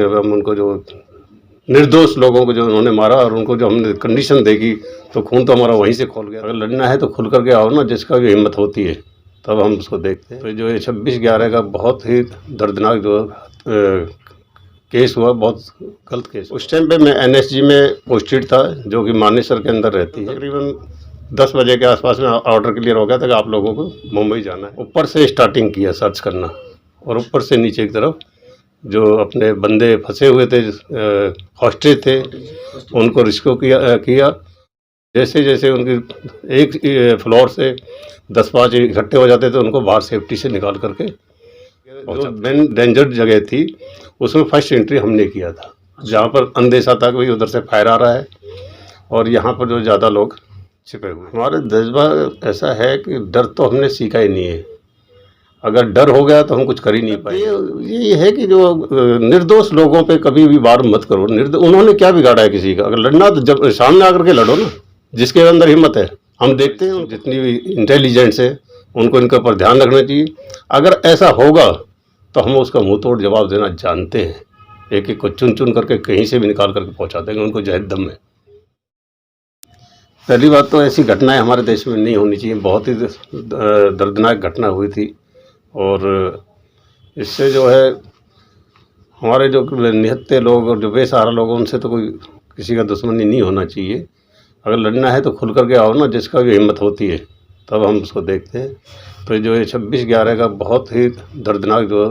हम उनको जो निर्दोष लोगों को जो उन्होंने मारा और उनको जो हमने कंडीशन देखी तो खून तो हमारा वहीं से खोल गया। अगर लड़ना है तो खुल करके आओ ना, जिसका भी हिम्मत होती है तब हम उसको देखते हैं। तो जो ये 26/11 का बहुत ही दर्दनाक जो केस हुआ, बहुत गलत केस। उस टाइम पे मैं एनएसजी में पोस्टेड था, जो कि मानेसर के अंदर रहती है। तकरीबन 10 बजे के आसपास में ऑर्डर क्लियर हो गया था कि आप लोगों को मुंबई जाना है। ऊपर से स्टार्टिंग किया सर्च करना और ऊपर से नीचे की तरफ जो अपने बंदे फंसे हुए थे, हॉस्टेज थे, उनको रिस्क्यू किया। जैसे जैसे उनकी एक फ्लोर से 10-5 इकट्ठे हो जाते थे, उनको बाहर सेफ्टी से निकाल करके जो मेन डेंजर जगह थी उसमें फर्स्ट एंट्री हमने किया था, जहाँ पर अंदेशा था कि भाई उधर से फायर आ रहा है और यहाँ पर जो ज़्यादा लोग छिपे हुए। हमारा जज्बा ऐसा है कि डर तो हमने सीखा ही नहीं है। अगर डर हो गया तो हम कुछ कर ही नहीं पाए। ये है कि जो निर्दोष लोगों पे कभी भी वार मत करो। उन्होंने क्या बिगाड़ा है किसी का? अगर लड़ना तो जब सामने आकर के लड़ो ना, जिसके अंदर हिम्मत है। हम देखते हैं जितनी भी इंटेलिजेंस है उनको इनके ऊपर ध्यान रखना चाहिए। अगर ऐसा होगा तो हम उसका मुंह तोड़ जवाब देना जानते हैं। एक एक को चुन चुन करके कहीं से भी निकाल करके पहुंचा देंगे, उनको जहद दम है। पहली बात तो ऐसी घटनाएं हमारे देश में नहीं होनी चाहिए। बहुत ही दर्दनाक घटना हुई थी और इससे जो है हमारे जो निहत्थे लोग और जो बेसहारा लोग हैं उनसे तो कोई किसी का दुश्मनी नहीं होना चाहिए। अगर लड़ना है तो खुल करके आओ ना, जिसका भी हिम्मत होती है तब हम उसको देखते हैं। तो जो ये 26/11 का बहुत ही दर्दनाक जो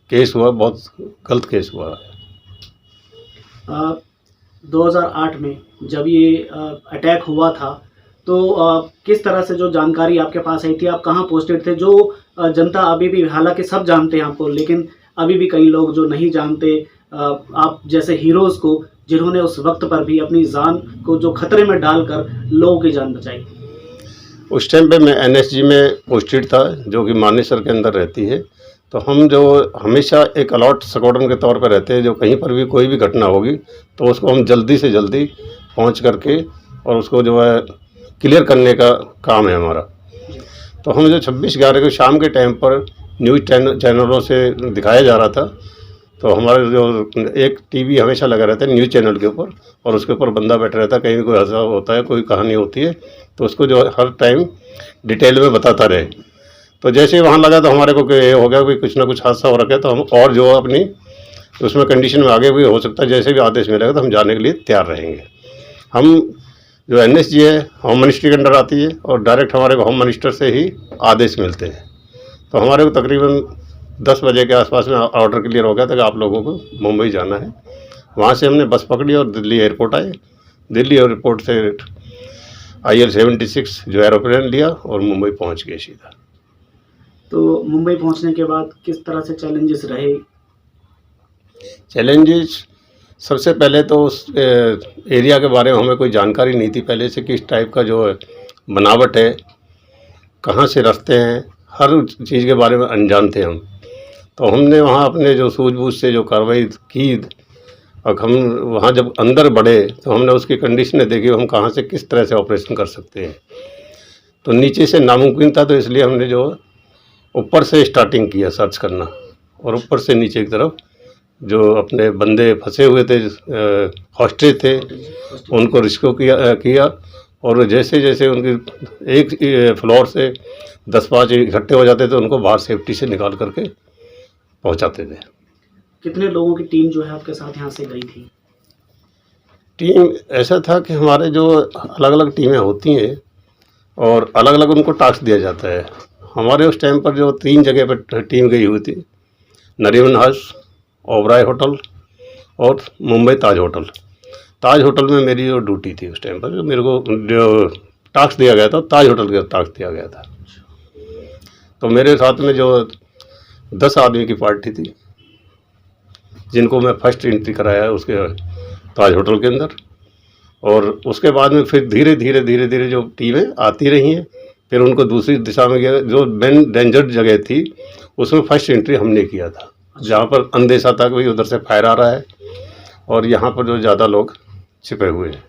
केस हुआ, बहुत गलत केस हुआ। 2008 में जब ये अटैक हुआ था तो किस तरह से जो जानकारी आपके पास आई थी, आप कहाँ पोस्टेड थे? जो जनता अभी भी, हालांकि सब जानते हैं आपको, लेकिन अभी भी कई लोग जो नहीं जानते आप जैसे हीरोज़ को, जिन्होंने उस वक्त पर भी अपनी जान को जो खतरे में डालकर लोगों की जान बचाई। उस टाइम पे मैं एनएसजी में पोस्टेड था, जो कि मानेसर के अंदर रहती है। तो हम जो हमेशा एक अलर्ट स्क्वाड्रन के तौर पर रहते हैं, जो कहीं पर भी कोई भी घटना होगी तो उसको हम जल्दी से जल्दी पहुंच करके और उसको जो है क्लियर करने का काम है हमारा। तो हम जो 26/11 को शाम के टाइम पर न्यूज़ चैनलों से दिखाया जा रहा था, तो हमारे जो एक टीवी हमेशा लगा रहता है न्यूज़ चैनल के ऊपर और उसके ऊपर बंदा बैठा रहता है। कहीं भी कोई हादसा होता है, कोई कहानी होती है तो उसको जो हर टाइम डिटेल में बताता रहे। तो जैसे ही वहाँ लगा तो हमारे को ये हो गया कि कुछ ना कुछ हादसा हो रखा है, तो हम और जो अपनी उसमें कंडीशन में आगे भी हो सकता है, जैसे भी आदेश मिलेगा तो हम जाने के लिए तैयार रहेंगे। हम जो एनएसजी है होम मिनिस्ट्री के अंडर आती है और डायरेक्ट हमारे को होम मिनिस्टर से ही आदेश मिलते हैं। तो हमारे को तकरीबन 10 बजे के आसपास में ऑर्डर क्लियर हो गया था कि आप लोगों को मुंबई जाना है। वहाँ से हमने बस पकड़ी और दिल्ली एयरपोर्ट आए। दिल्ली एयरपोर्ट से IL-76 जो एरोप्लेन लिया और मुंबई पहुँच गए सीधा। तो मुंबई पहुंचने के बाद किस तरह से चैलेंजेस रहे? चैलेंजेस सबसे पहले तो उस एरिया के बारे में हमें कोई जानकारी नहीं थी पहले से, किस टाइप का जो बनावट है, कहाँ से रास्ते हैं, हर चीज़ के बारे में अनजान थे हम। तो हमने वहाँ अपने जो सूझबूझ से जो कार्रवाई की और हम वहाँ जब अंदर बढ़े तो हमने उसकी कंडीशनें देखी, हम कहाँ से किस तरह से ऑपरेशन कर सकते हैं। तो नीचे से नामुमकिन था, तो इसलिए हमने जो ऊपर से स्टार्टिंग किया सर्च करना और ऊपर से नीचे की तरफ जो अपने बंदे फंसे हुए थे, हॉस्टेज थे, उनको रिस्क्यू किया और जैसे जैसे उनकी एक फ्लोर से 10-5 इकट्ठे हो जाते थे, उनको बाहर सेफ्टी से निकाल करके पहुंचाते थे। कितने लोगों की टीम जो है आपके साथ यहाँ से गई थी? टीम ऐसा था कि हमारे जो अलग अलग टीमें होती हैं और अलग अलग उनको टास्क दिया जाता है। हमारे उस टाइम पर जो 3 जगह पर टीम गई हुई थी, नरीमन हाउस, ओबराय होटल और मुंबई ताज होटल। ताज होटल में मेरी जो ड्यूटी थी उस टाइम पर, जो मेरे को जो टास्क दिया गया था ताज होटल का टास्क दिया गया था। तो मेरे साथ में जो 10 आदमी की पार्टी थी, जिनको मैं फर्स्ट एंट्री कराया उसके ताज होटल के अंदर। और उसके बाद में फिर धीरे धीरे जो टीमें आती रही हैं, फिर उनको दूसरी दिशा में गया। जो मेन डेंजर जगह थी उसमें फर्स्ट एंट्री हमने किया था, जहाँ पर अंदेशा था कि भाई उधर से फायर आ रहा है और यहाँ पर जो ज़्यादा लोग छिपे हुए हैं।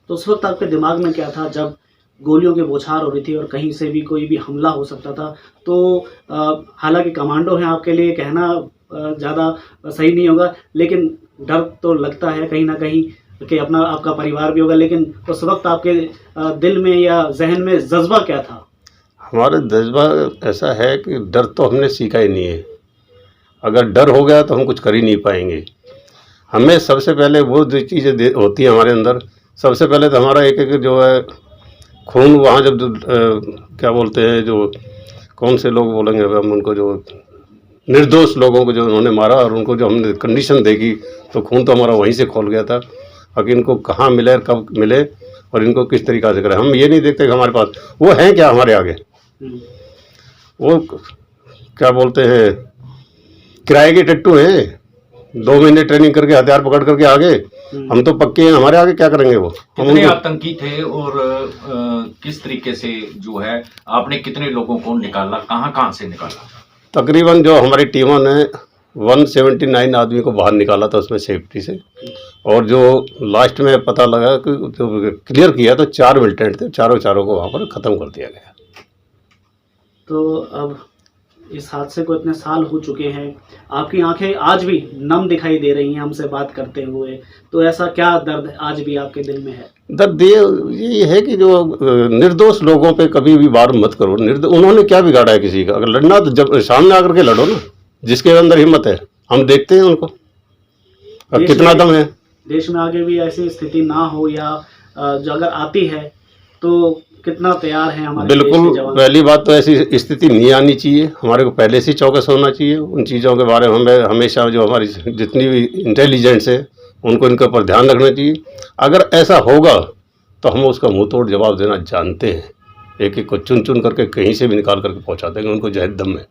तो उस वक्त आपके दिमाग में क्या था जब गोलियों की बौछार हो रही थी और कहीं से भी कोई भी हमला हो सकता था? तो हालांकि कमांडो हैं, आपके लिए कहना ज़्यादा सही नहीं होगा, लेकिन डर तो लगता है कहीं न कहीं कि अपना आपका परिवार भी होगा, लेकिन उस वक़्त आपके दिल में या ज़हन में जज़्बा क्या था? हमारा जज्बा ऐसा है कि डर तो हमने सीखा ही नहीं है। अगर डर हो गया तो हम कुछ कर ही नहीं पाएंगे। हमें सबसे पहले वो जो चीज़ें होती हैं हमारे अंदर, सबसे पहले तो हमारा एक जो है खून वहाँ जब क्या बोलते हैं, जो कौन से लोग बोलेंगे अब हम उनको, जो निर्दोष लोगों को जो उन्होंने मारा और उनको जो हमने कंडीशन देखी, तो खून तो हमारा वहीं से खोल गया था। अब इनको कहाँ मिले, कब मिले और इनको किस तरीक़ा से करें, हम ये नहीं देखते कि हमारे पास वो हैं क्या हमारे आगे। वो क्या बोलते हैं, किराए के टट्टू हैं, 2 महीने ट्रेनिंग करके हथियार पकड़ करके आगे, हम तो पक्के हैं, हमारे आगे क्या करेंगे वो। हम कितने उनको आतंकी थे और किस तरीके से जो है आपने कितने लोगों को निकाला, कहाँ कहाँ से निकाला? तकरीबन जो हमारी टीमों ने 179 आदमी को बाहर निकाला था उसमें सेफ्टी से, और जो लास्ट में पता लगा कि जो क्लियर किया तो 4 मिलिटेंट थे, चारों को वहाँ पर ख़त्म कर दिया गया। तो अब इस हादसे को इतने साल हो चुके हैं, आपकी आंखें आज भी नम दिखाई दे रही हैं हमसे बात करते हुए, तो ऐसा क्या दर्द आज भी आपके दिल में है? दर्द ये है कि जो निर्दोष लोगों पे कभी भी वार मत करो। उन्होंने क्या बिगाड़ा है किसी का? अगर लड़ना तो जब सामने आकर के लड़ो ना, जिसके अंदर हिम्मत है। हम देखते हैं उनको और कितना दम है। देश में आगे भी ऐसी स्थिति ना हो, या जो अगर आती है तो कितना तैयार है हमारे देश के बिल्कुल, जवान? पहली बात तो ऐसी स्थिति नहीं आनी चाहिए। हमारे को पहले से चौकस होना चाहिए। उन चीज़ों के बारे में हमें हमेशा जो हमारी जितनी भी इंटेलिजेंस है उनको इनके ऊपर ध्यान रखना चाहिए। अगर ऐसा होगा तो हम उसका मुंह तोड़ जवाब देना जानते हैं। एक एक को चुन चुन करके कहीं से भी निकाल करके पहुंचा देंगे उनको जहद दम में,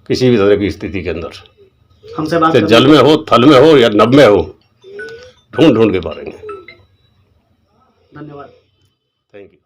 किसी भी तरह की स्थिति के अंदर, हमसे बात चाहे जल में हो, थल में हो या नभ में हो, ढूंढ ढूंढ के मारेंगे। धन्यवाद। Thank you.